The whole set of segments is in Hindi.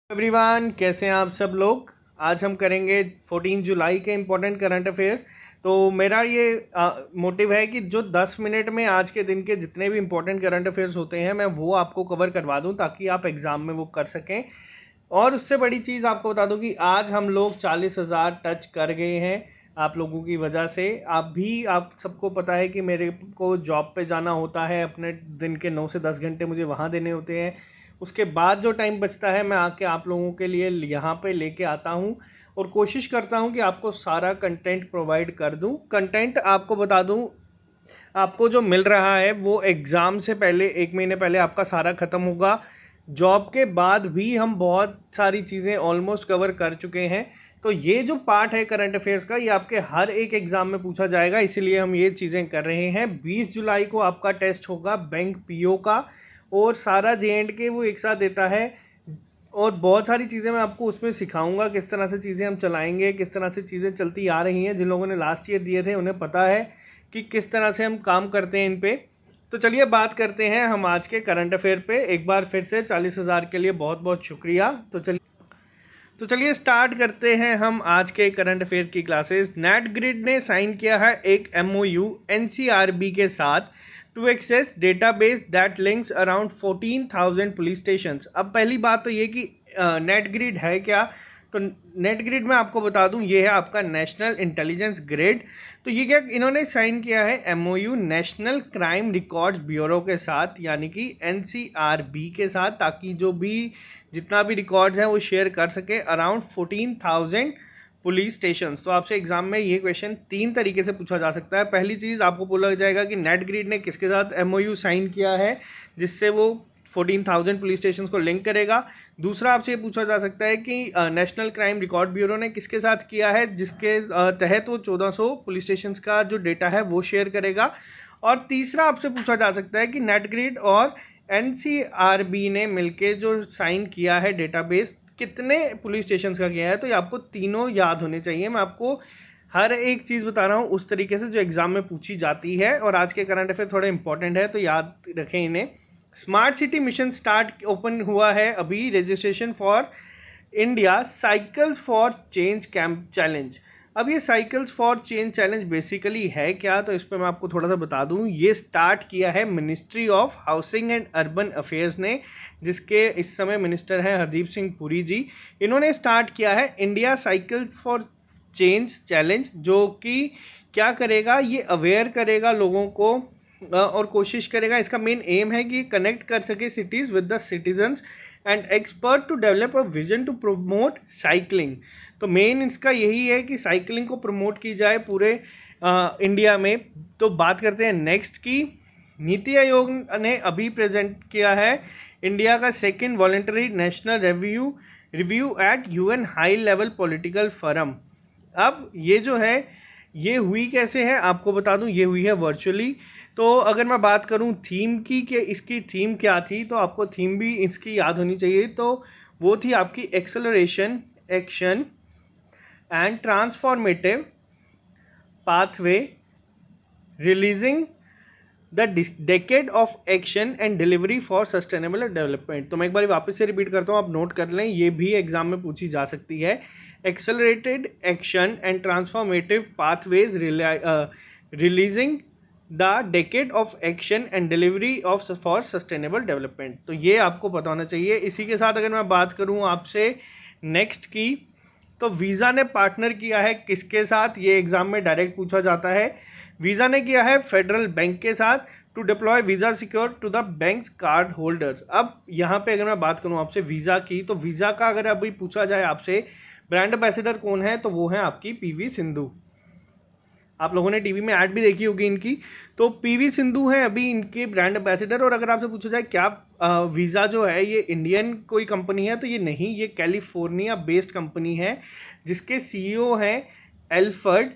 एवरीवन, कैसे हैं आप सब लोग। आज हम करेंगे 14 जुलाई के इम्पोर्टेंट करंट अफेयर्स। तो मेरा ये मोटिव है कि जो 10 मिनट में आज के दिन के जितने भी इम्पोर्टेंट करंट अफेयर्स होते हैं मैं वो आपको कवर करवा दूं ताकि आप एग्ज़ाम में वो कर सकें। और उससे बड़ी चीज़ आपको बता दूं कि आज हम लोग 40,000 टच कर गए हैं आप लोगों की वजह से। आप सबको पता है कि मेरे को जॉब पे जाना होता है, अपने दिन के 9 से 10 घंटे मुझे वहाँ देने होते हैं। उसके बाद जो टाइम बचता है मैं आके आप लोगों के लिए यहाँ पे लेके आता हूँ और कोशिश करता हूँ कि आपको सारा कंटेंट प्रोवाइड कर दूँ। कंटेंट आपको बता दूँ, आपको जो मिल रहा है वो एग्ज़ाम से पहले 1 महीने पहले आपका सारा ख़त्म होगा। जॉब के बाद भी हम बहुत सारी चीज़ें ऑलमोस्ट कवर कर चुके हैं। तो ये जो पार्ट है करंट अफेयर्स का, ये आपके हर एक एग्ज़ाम में पूछा जाएगा, इसीलिए हम ये चीज़ें कर रहे हैं। 20 जुलाई को आपका टेस्ट होगा बैंक पीओ का, और सारा जे&के वो एक साथ देता है। और बहुत सारी चीज़ें मैं आपको उसमें सिखाऊंगा, किस तरह से चीज़ें हम चलाएंगे, किस तरह से चीज़ें चलती आ रही हैं। जिन लोगों ने लास्ट ईयर दिए थे उन्हें पता है कि किस तरह से हम काम करते हैं इन पे। तो चलिए बात करते हैं हम आज के करंट अफेयर पे। एक बार फिर से 40,000 के लिए बहुत बहुत शुक्रिया। तो चलिए स्टार्ट करते हैं हम आज के करंट अफेयर की क्लासेस। नेट ग्रिड ने साइन किया है एक एमओयू एनसीआरबी के साथ to access database that links around 14,000 police stations. अब पहली बात तो ये कि नेट ग्रिड है क्या। तो नेट ग्रिड में आपको बता दूं, ये है आपका नेशनल इंटेलिजेंस ग्रिड। तो ये क्या इन्होंने साइन किया है MOU national crime records bureau के साथ, यानी कि एनसीआरबी के साथ, ताकि जो भी जितना भी रिकॉर्ड्स हैं वो शेयर कर सके अराउंड 14,000 पुलिस स्टेशंस। तो आपसे एग्जाम में ये क्वेश्चन 3 तरीके से पूछा जा सकता है। पहली चीज़ आपको बोला जाएगा कि नेट ग्रिड ने किसके साथ एमओयू साइन किया है जिससे वो 14,000 पुलिस स्टेशंस को लिंक करेगा। दूसरा आपसे ये पूछा जा सकता है कि नेशनल क्राइम रिकॉर्ड ब्यूरो ने किसके साथ किया है जिसके तहत वो 1400 पुलिस स्टेशंस का जो डेटा है वो शेयर करेगा। और तीसरा आपसे पूछा जा सकता है कि नेट ग्रिड और एनसीआरबी ने मिलके जो साइन किया है डेटाबेस, कितने पुलिस स्टेशन का किया है। तो ये आपको तीनों याद होने चाहिए। मैं आपको हर एक चीज़ बता रहा हूँ उस तरीके से जो एग्जाम में पूछी जाती है। और आज के करंट अफेयर थोड़े इंपॉर्टेंट है तो याद रखें इन्हें। Smart city mission start open हुआ है अभी registration for India cycles for change camp challenge. अब ये cycles for change challenge basically है क्या, तो इस पर मैं आपको थोड़ा सा बता दूं। ये स्टार्ट किया है ministry of housing and urban affairs ने, जिसके इस समय मिनिस्टर हैं हरदीप सिंह पुरी जी। इन्होंने स्टार्ट किया है India cycle for change challenge, जो कि क्या करेगा, ये अवेयर करेगा लोगों को और कोशिश करेगा। इसका मेन एम है कि कनेक्ट कर सके cities with the citizens and expert to develop a vision to promote cycling. तो मेन इसका यही है कि साइकिलिंग को प्रमोट की जाए पूरे इंडिया में। तो बात करते हैं नेक्स्ट की। नीति आयोग ने अभी प्रेजेंट किया है इंडिया का second voluntary national review eight UN high level political forum. अब ये जो है ये हुई कैसे है आपको बता दूं, ये हुई है वर्चुअली। तो अगर मैं बात करूं थीम की कि इसकी थीम क्या थी, तो आपको थीम भी इसकी याद होनी चाहिए। तो वो थी आपकी acceleration action and transformative pathway releasing the decade of action and delivery for sustainable development. तो मैं एक बार वापस से रिपीट करता हूँ, आप नोट कर लें, ये भी एग्जाम में पूछी जा सकती है। Accelerated action and transformative pathways releasing the decade of action and delivery of for sustainable development. तो ये आपको पता होना चाहिए। इसी के साथ अगर मैं बात करूं आपसे नेक्स्ट की, तो वीज़ा ने पार्टनर किया है किसके साथ, ये एग्जाम में डायरेक्ट पूछा जाता है। वीज़ा ने किया है फेडरल बैंक के साथ to deploy Visa secure to the banks card holders. अब यहाँ पे अगर मैं बात करूँ आपसे वीज़ा की, तो वीज़ा का अगर अभी पूछा जाए आपसे ब्रांड एम्बेसडर कौन है, तो वो है आपकी पीवी सिंधु। आप लोगों ने टीवी में ऐड भी देखी होगी इनकी। तो पीवी सिंधु है अभी इनके ब्रांड एम्बेसडर। और अगर आपसे पूछा जाए क्या वीज़ा जो है ये इंडियन कोई कंपनी है, तो ये नहीं, ये कैलिफोर्निया बेस्ड कंपनी है जिसके सीईओ हैं एल्फर्ड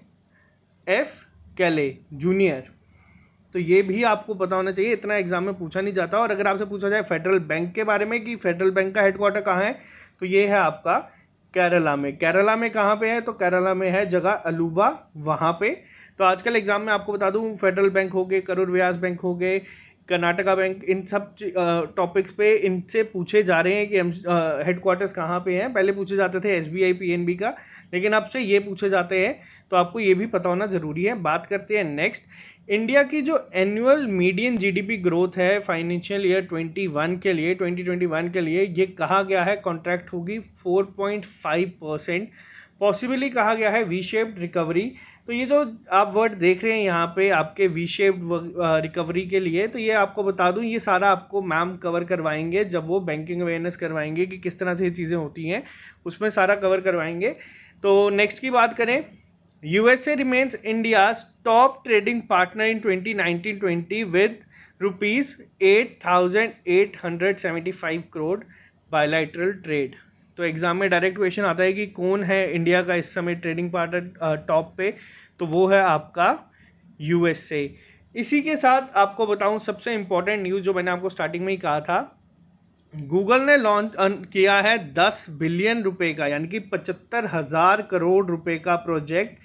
एफ कैले जूनियर। तो ये भी आपको पता होना चाहिए, इतना एग्जाम में पूछा नहीं जाता। और अगर आपसे पूछा जाए फेडरल बैंक के बारे में कि फेडरल बैंक का हेडक्वार्टर कहाँ है, तो ये है आपका केरला में। केरला में कहाँ पे है, तो केरला में है जगह अलुवा, वहाँ पे। तो आजकल एग्जाम में आपको बता दूं फेडरल बैंक हो गए, करूर व्यास बैंक हो गए, कर्नाटका बैंक, इन सब टॉपिक्स पे इनसे पूछे जा रहे हैं कि हम हेडक्वार्टर्स कहाँ पे हैं। पहले पूछे जाते थे SBI PNB का, लेकिन अब से ये पूछे जाते हैं, तो आपको ये भी पता होना जरूरी है। बात करते हैं नेक्स्ट, इंडिया की जो एनुअल मीडियन GDP ग्रोथ है फाइनेंशियल ईयर 2021 के लिए ये कहा गया है कॉन्ट्रैक्ट होगी 4.5%। पॉसिबली कहा गया है वी शेप्ड रिकवरी। तो ये जो आप वर्ड देख रहे हैं यहाँ पे आपके वी शेप्ड रिकवरी के लिए, तो ये आपको बता दूं, ये सारा आपको मैम कवर करवाएंगे जब वो बैंकिंग अवेयरनेस करवाएंगे कि किस तरह से ये चीज़ें होती हैं, उसमें सारा कवर करवाएंगे। तो नेक्स्ट की बात करें, USA remains India's top trading partner in 2019-20 with rupees 8,875 crore bilateral trade। तो एग्जाम में डायरेक्ट क्वेश्चन आता है कि कौन है इंडिया का इस समय ट्रेडिंग पार्टनर टॉप पे, तो वो है आपका USA। इसी के साथ आपको बताऊं सबसे इंपॉर्टेंट न्यूज जो मैंने आपको स्टार्टिंग में ही कहा था, गूगल ने लॉन्च किया है 10 बिलियन रुपए का यानी कि 75,000 करोड़ रुपए का प्रोजेक्ट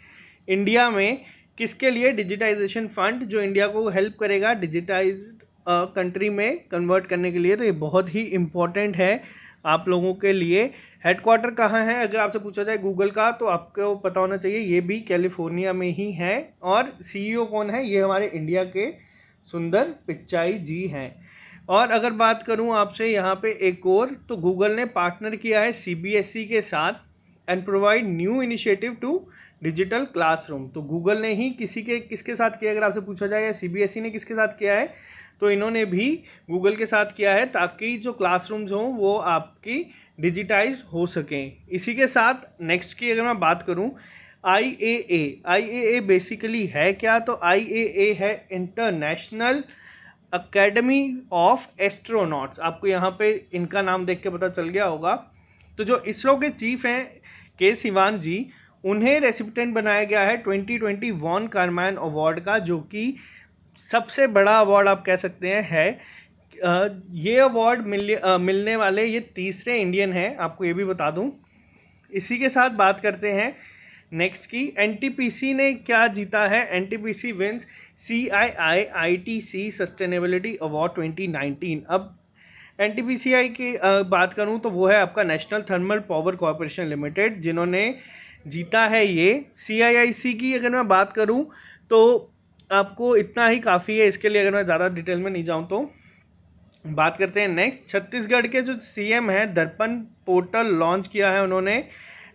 इंडिया में। किसके लिए? डिजिटाइजेशन फंड, जो इंडिया को हेल्प करेगा डिजिटाइज्ड कंट्री में कन्वर्ट करने के लिए। तो ये बहुत ही इंपॉर्टेंट है आप लोगों के लिए। हेडक्वार्टर कहाँ है अगर आपसे पूछा जाए गूगल का, तो आपको पता होना चाहिए ये भी कैलिफोर्निया में ही है। और CEO कौन है? ये हमारे इंडिया के सुंदर पिचाई जी हैं। और अगर बात करूं आपसे यहाँ पे एक और, तो गूगल ने पार्टनर किया है CBSE के साथ and provide new initiative to digital classroom. तो गूगल ने ही किसके साथ किया अगर आपसे पूछा जाए, या CBSE ने किसके साथ किया है, तो इन्होंने भी गूगल के साथ किया है ताकि जो क्लासरूम्स हों वो आपकी डिजिटाइज हो सकें। इसी के साथ नेक्स्ट की अगर मैं बात करूं, IAA बेसिकली है क्या? तो IAA है इंटरनेशनल अकेडमी ऑफ एस्ट्रोनॉट्स। आपको यहाँ पे इनका नाम देख के पता चल गया होगा। तो जो इसरो के चीफ हैं के सिवान जी, उन्हें रेसिपिटेंट बनाया गया है 2020 वॉन कार्मैन अवार्ड का, जो कि सबसे बड़ा अवार्ड आप कह सकते हैं है। ये अवार्ड मिलने वाले ये तीसरे इंडियन हैं, आपको ये भी बता दूं। इसी के साथ बात करते हैं नेक्स्ट की, NTPC ने क्या जीता है? NTPC wins CII-ITC sustainability award 2019। अब NTPC की बात करूं तो वो है आपका national thermal power corporation limited, जिन्होंने जीता है ये। CIIC की अगर मैं बात करूं तो आपको इतना ही काफ़ी है, इसके लिए अगर मैं ज़्यादा डिटेल में नहीं जाऊं तो बात करते हैं नेक्स्ट। छत्तीसगढ़ के जो CM हैं दर्पण पोर्टल लॉन्च किया है उन्होंने,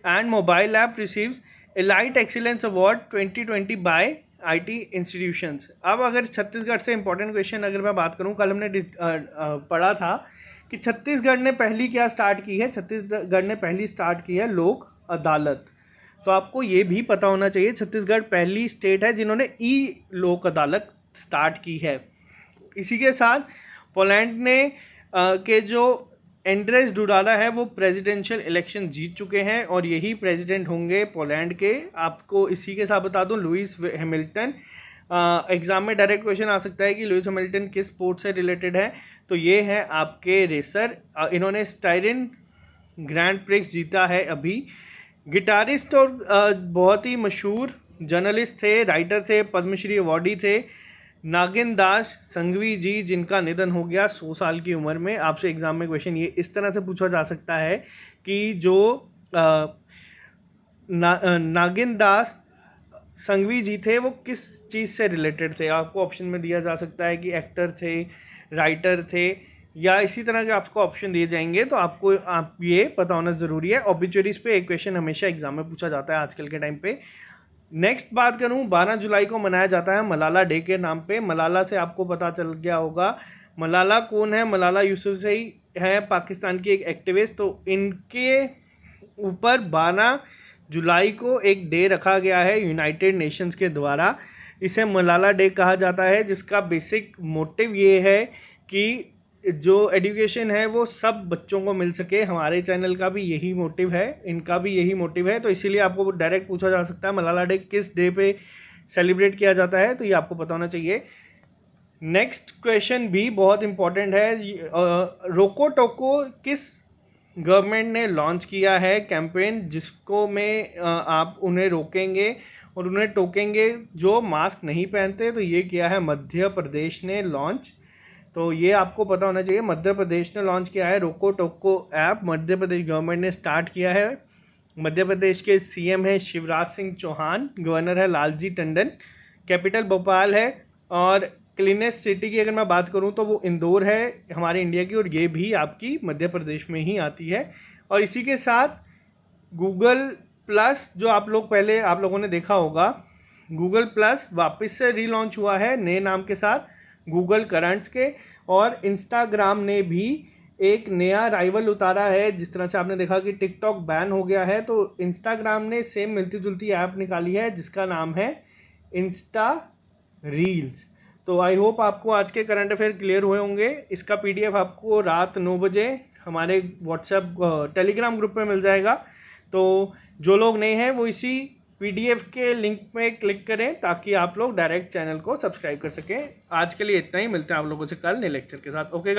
and mobile app receives elite excellence award 2020 by IT institutions. अब अगर छत्तीसगढ़ से इंपॉर्टेंट क्वेश्चन अगर मैं बात करूं, कल हमने पढ़ा था कि छत्तीसगढ़ ने पहली क्या स्टार्ट की है? छत्तीसगढ़ ने पहली स्टार्ट की है लोक अदालत। तो आपको ये भी पता होना चाहिए छत्तीसगढ़ पहली स्टेट है जिन्होंने लोक अदालत स्टार्ट की है। इसी के साथ पोलैंड ने के जो एंड्रेस डुडाला है वो प्रेसिडेंशियल इलेक्शन जीत चुके हैं और यही प्रेसिडेंट होंगे पोलैंड के। आपको इसी के साथ बता दूं लुइस हैमिल्टन, एग्जाम में डायरेक्ट क्वेश्चन आ सकता है कि लुइस हैमिल्टन किस स्पोर्ट से रिलेटेड है, तो ये है आपके रेसर। इन्होंने स्टाइरिन ग्रैंड प्रिक्स जीता है अभी। गिटारिस्ट और बहुत ही मशहूर जर्नलिस्ट थे, राइटर थे, पद्मश्री अवार्डी थे, नागिन दास संघवी जी, जिनका निधन हो गया 100 साल की उम्र में। आपसे एग्जाम में क्वेश्चन ये इस तरह से पूछा जा सकता है कि जो नागिन दास संघवी जी थे वो किस चीज़ से रिलेटेड थे। आपको ऑप्शन में दिया जा सकता है कि एक्टर थे, राइटर थे, या इसी तरह के आपको ऑप्शन दिए जाएंगे। तो आपको ये पता होना जरूरी है। ऑब्ituaries पे एक क्वेश्चन हमेशा एग्जाम में पूछा जाता है आजकल के टाइम पे। नेक्स्ट बात करूं, 12 जुलाई को मनाया जाता है मलाला डे के नाम पे। मलाला से आपको पता चल गया होगा मलाला कौन है। मलाला यूसुफजई है पाकिस्तान की एक एक्टिविस्ट। तो इनके ऊपर 12 जुलाई को एक डे रखा गया है यूनाइटेड नेशंस के द्वारा। इसे मलाला डे कहा जाता है, जिसका बेसिक मोटिव ये है कि जो एजुकेशन है वो सब बच्चों को मिल सके। हमारे चैनल का भी यही मोटिव है, इनका भी यही मोटिव है। तो इसीलिए आपको डायरेक्ट पूछा जा सकता है मलाला डे किस डे पे सेलिब्रेट किया जाता है, तो ये आपको पता होना चाहिए। नेक्स्ट क्वेश्चन भी बहुत इंपॉर्टेंट है। रोको टोको किस गवर्नमेंट ने लॉन्च किया है कैंपेन, जिसको में आप उन्हें रोकेंगे और उन्हें टोकेंगे जो मास्क नहीं पहनते। तो ये किया है मध्य प्रदेश ने लॉन्च। तो ये आपको पता होना चाहिए। मध्य प्रदेश ने लॉन्च किया है रोको टोको ऐप, मध्य प्रदेश गवर्नमेंट ने स्टार्ट किया है। मध्य प्रदेश के सीएम है शिवराज सिंह चौहान, गवर्नर है लालजी टंडन, कैपिटल भोपाल है, और क्लीनेस्ट सिटी की अगर मैं बात करूं तो वो इंदौर है हमारे इंडिया की, और ये भी आपकी मध्य प्रदेश में ही आती है। और इसी के साथ गूगल प्लस, जो आप लोगों ने देखा होगा, गूगल प्लस वापस से रीलॉन्च हुआ है नए नाम के साथ, गूगल करंट्स के। और इंस्टाग्राम ने भी एक नया राइवल उतारा है। जिस तरह से आपने देखा कि टिकटॉक बैन हो गया है, तो इंस्टाग्राम ने सेम मिलती जुलती ऐप निकाली है जिसका नाम है इंस्टा रील्स। तो आई होप आपको आज के करंट अफेयर क्लियर हुए होंगे। इसका पीडीएफ आपको रात 9 बजे हमारे व्हाट्सएप टेलीग्राम ग्रुप में मिल जाएगा। तो जो लोग नए हैं वो इसी पीडीएफ के लिंक में क्लिक करें ताकि आप लोग डायरेक्ट चैनल को सब्सक्राइब कर सकें। आज के लिए इतना ही, मिलते हैं आप लोगों से कल नए लेक्चर के साथ। ओके।